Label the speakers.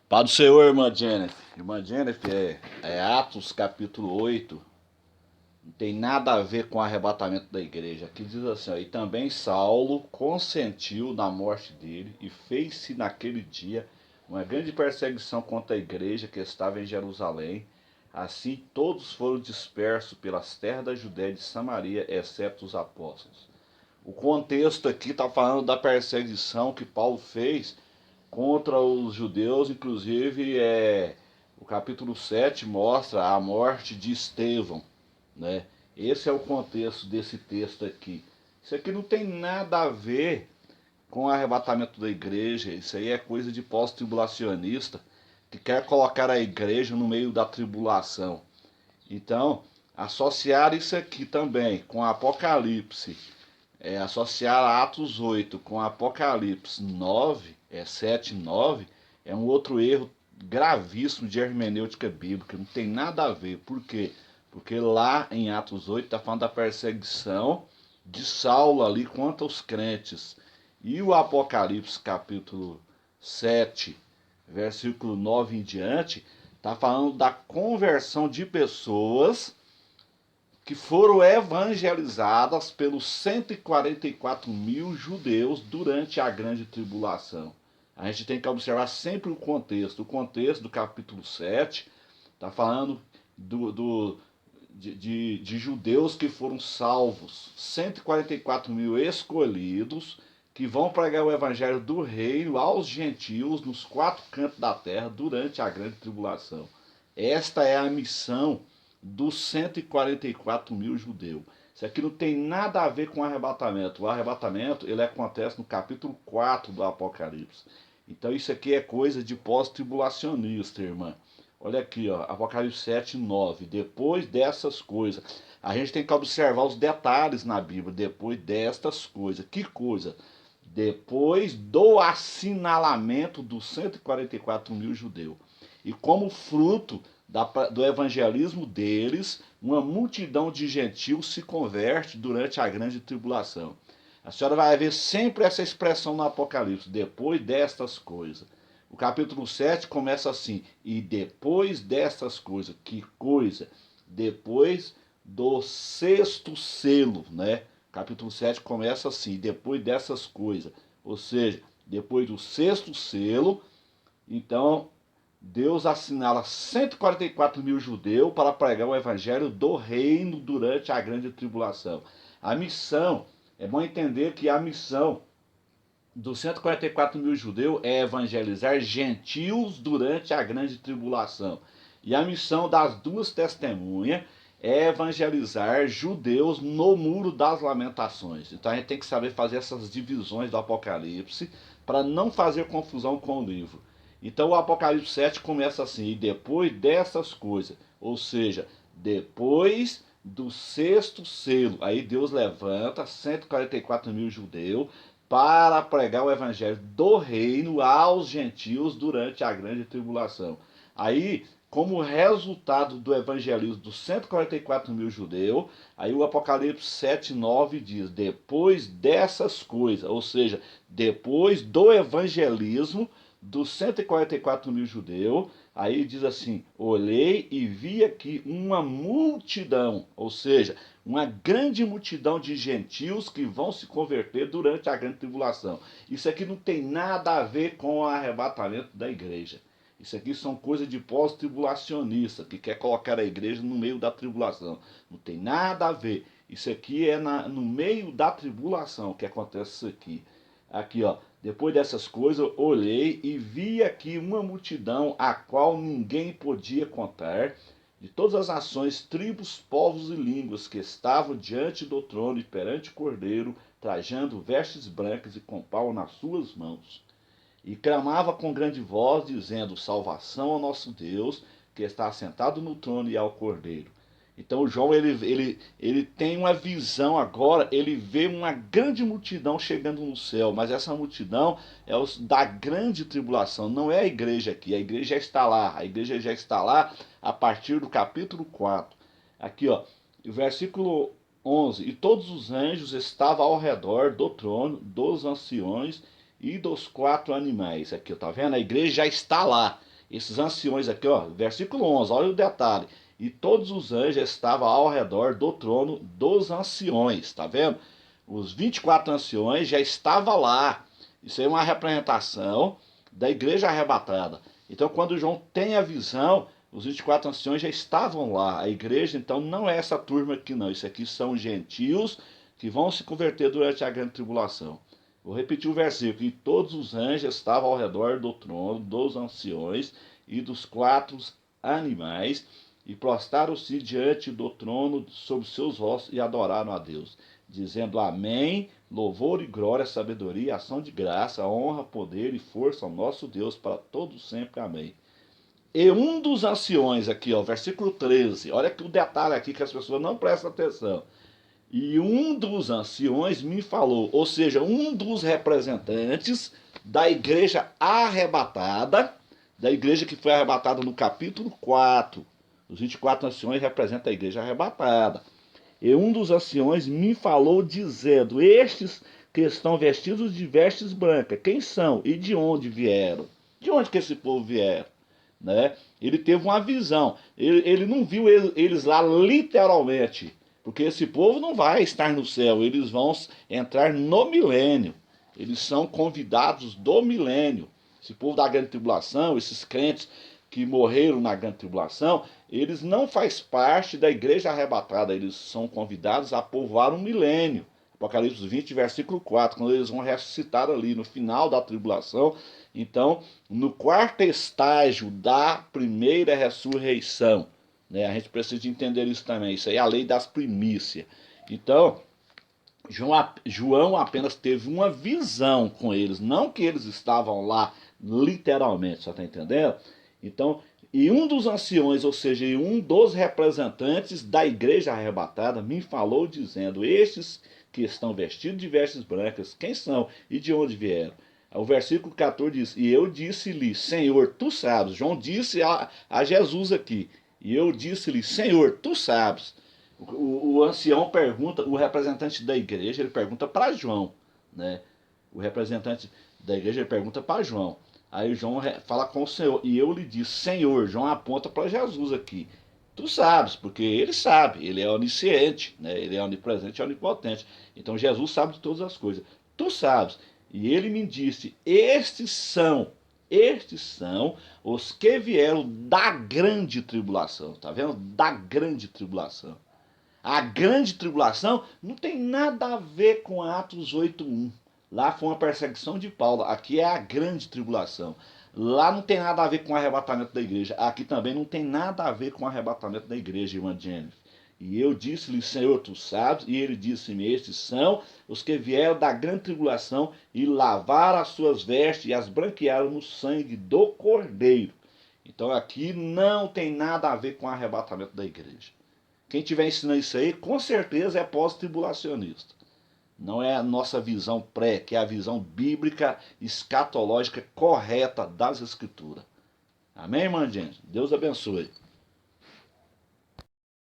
Speaker 1: Pai do Senhor, irmã Jennifer. Irmã Jennifer, é Atos capítulo 8. Não tem nada a ver com o arrebatamento da igreja. Aqui diz assim, ó, e também Saulo consentiu na morte dele e fez-se naquele dia uma grande perseguição contra a igreja que estava em Jerusalém. Assim todos foram dispersos pelas terras da Judéia e de Samaria, exceto os apóstolos. O contexto aqui está falando da perseguição que Paulo fez contra os judeus, inclusive o capítulo 7 mostra a morte de Estevão, né? Esse é o contexto desse texto aqui. Isso aqui não tem nada a ver com o arrebatamento da igreja, isso aí é coisa de pós-tribulacionista que quer colocar a igreja no meio da tribulação. Então, associar isso aqui também com Apocalipse, associar Atos 8 com Apocalipse 9, 7 e 9, é um outro erro gravíssimo de hermenêutica bíblica, não tem nada a ver. Por quê? Porque lá em Atos 8 está falando da perseguição de Saulo ali contra os crentes. E o Apocalipse capítulo 7, versículo 9 em diante, está falando da conversão de pessoas que foram evangelizadas pelos 144 mil judeus durante a grande tribulação. A gente tem que observar sempre o contexto. O contexto do capítulo 7 está falando de judeus que foram salvos, 144 mil escolhidos, que vão pregar o evangelho do reino aos gentios nos quatro cantos da terra durante a grande tribulação. Esta é a missão dos 144 mil judeus. Isso aqui não tem nada a ver com o arrebatamento. O arrebatamento ele acontece no capítulo 4 do Apocalipse. Então isso aqui é coisa de pós-tribulacionista, irmã. Olha aqui, ó, Apocalipse 7, 9. Depois dessas coisas. A gente tem que observar os detalhes na Bíblia. Depois destas coisas. Que coisa? Depois do assinalamento dos 144 mil judeus. E como fruto do evangelismo deles, uma multidão de gentios se converte durante a grande tribulação. A senhora vai ver sempre essa expressão no Apocalipse, depois destas coisas. O capítulo 7 começa assim, e depois destas coisas, que coisa? Depois do sexto selo, né? Capítulo 7 começa assim, depois dessas coisas. Ou seja, depois do sexto selo, então Deus assinala 144 mil judeus para pregar o evangelho do reino durante a grande tribulação. A missão, é bom entender que a missão dos 144 mil judeus é evangelizar gentios durante a grande tribulação. E a missão das duas testemunhas é evangelizar judeus no muro das lamentações. Então a gente tem que saber fazer essas divisões do Apocalipse para não fazer confusão com o livro. Então o Apocalipse 7 começa assim, e depois dessas coisas, ou seja, depois do sexto selo, aí Deus levanta 144 mil judeus para pregar o evangelho do reino aos gentios durante a grande tribulação. Aí, como resultado do evangelismo dos 144 mil judeus, aí o Apocalipse 7, 9 diz, depois dessas coisas, ou seja, depois do evangelismo dos 144 mil judeus, aí diz assim, olhei e vi aqui uma multidão, ou seja, uma grande multidão de gentios que vão se converter durante a grande tribulação. Isso aqui não tem nada a ver com o arrebatamento da igreja. Isso aqui são coisas de pós-tribulacionista, que quer colocar a igreja no meio da tribulação. Não tem nada a ver. Isso aqui é no meio da tribulação que acontece isso aqui. Aqui, ó. Depois dessas coisas, olhei e vi aqui uma multidão a qual ninguém podia contar, de todas as nações, tribos, povos e línguas que estavam diante do trono e perante o Cordeiro, trajando vestes brancas e com pau nas suas mãos. E clamava com grande voz, dizendo, salvação ao nosso Deus, que está assentado no trono e ao Cordeiro. Então João ele tem uma visão agora, ele vê uma grande multidão chegando no céu, mas essa multidão é da grande tribulação, não é a igreja aqui, a igreja já está lá, a igreja já está lá a partir do capítulo 4. Aqui, ó, o versículo 11, e todos os anjos estavam ao redor do trono, dos anciões e dos quatro animais. Aqui, tá vendo? A igreja já está lá. Esses anciões aqui, ó, versículo 11, olha o detalhe. E todos os anjos estavam ao redor do trono dos anciões, tá vendo? Os 24 anciões já estavam lá. Isso aí é uma representação da igreja arrebatada. Então, quando João tem a visão, os 24 anciões já estavam lá. A igreja, então, não é essa turma aqui, não. Isso aqui são gentios que vão se converter durante a grande tribulação. Vou repetir o versículo. E todos os anjos estavam ao redor do trono, dos anciões e dos 4 animais, e prostaram-se diante do trono sobre seus rostos e adoraram a Deus, dizendo amém, louvor e glória, sabedoria, ação de graça, honra, poder e força ao nosso Deus para todos sempre, amém. E um dos anciões aqui, ó, versículo 13, olha que o detalhe aqui que as pessoas não prestam atenção. E um dos anciões me falou, ou seja, um dos representantes da igreja arrebatada, da igreja que foi arrebatada no capítulo 4. Os 24 anciões representam a igreja arrebatada. E um dos anciões me falou dizendo, estes que estão vestidos de vestes brancas, quem são e de onde vieram? De onde que esse povo vieram? Né? Ele teve uma visão, ele não viu eles lá literalmente, porque esse povo não vai estar no céu, eles vão entrar no milênio, eles são convidados do milênio. Esse povo da grande tribulação, esses crentes que morreram na grande tribulação, eles não fazem parte da igreja arrebatada, eles são convidados a povoar um milênio. Apocalipse 20, versículo 4, quando eles vão ressuscitar ali no final da tribulação. Então, no quarto estágio da primeira ressurreição, né? A gente precisa entender isso também, isso aí é a lei das primícias. Então, João apenas teve uma visão com eles, não que eles estavam lá literalmente, só está entendendo? Então, e um dos anciões, ou seja, um dos representantes da igreja arrebatada, me falou dizendo, estes que estão vestidos de vestes brancas, quem são e de onde vieram? O versículo 14 diz, e eu disse-lhe, Senhor, tu sabes. João disse a Jesus aqui, e eu disse-lhe, Senhor, tu sabes. O ancião pergunta, o representante da igreja, ele pergunta para João, né? O representante da igreja ele pergunta para João. Aí João fala com o Senhor, e eu lhe disse, Senhor. João aponta para Jesus aqui. Tu sabes, porque ele sabe, ele é onisciente, né? Ele é onipresente e onipotente. Então Jesus sabe de todas as coisas. Tu sabes. E ele me disse, estes são os que vieram da grande tribulação. Tá vendo? Da grande tribulação. A grande tribulação não tem nada a ver com Atos 8:1. Lá foi uma perseguição de Paulo. Aqui é a grande tribulação. Lá não tem nada a ver com o arrebatamento da igreja. Aqui também não tem nada a ver com o arrebatamento da igreja, irmã Jennifer. E eu disse-lhe, Senhor, tu sabes. E ele disse-me, estes são os que vieram da grande tribulação e lavaram as suas vestes e as branquearam no sangue do Cordeiro. Então aqui não tem nada a ver com o arrebatamento da igreja. Quem estiver ensinando isso aí, com certeza é pós-tribulacionista. Não é a nossa visão pré, que é a visão bíblica, escatológica correta das Escrituras. Amém, irmã gente? Deus abençoe.